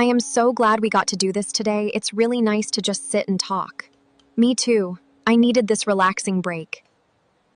I am so glad we got to do this today. It's really nice to just sit and talk. Me too. I needed this relaxing break.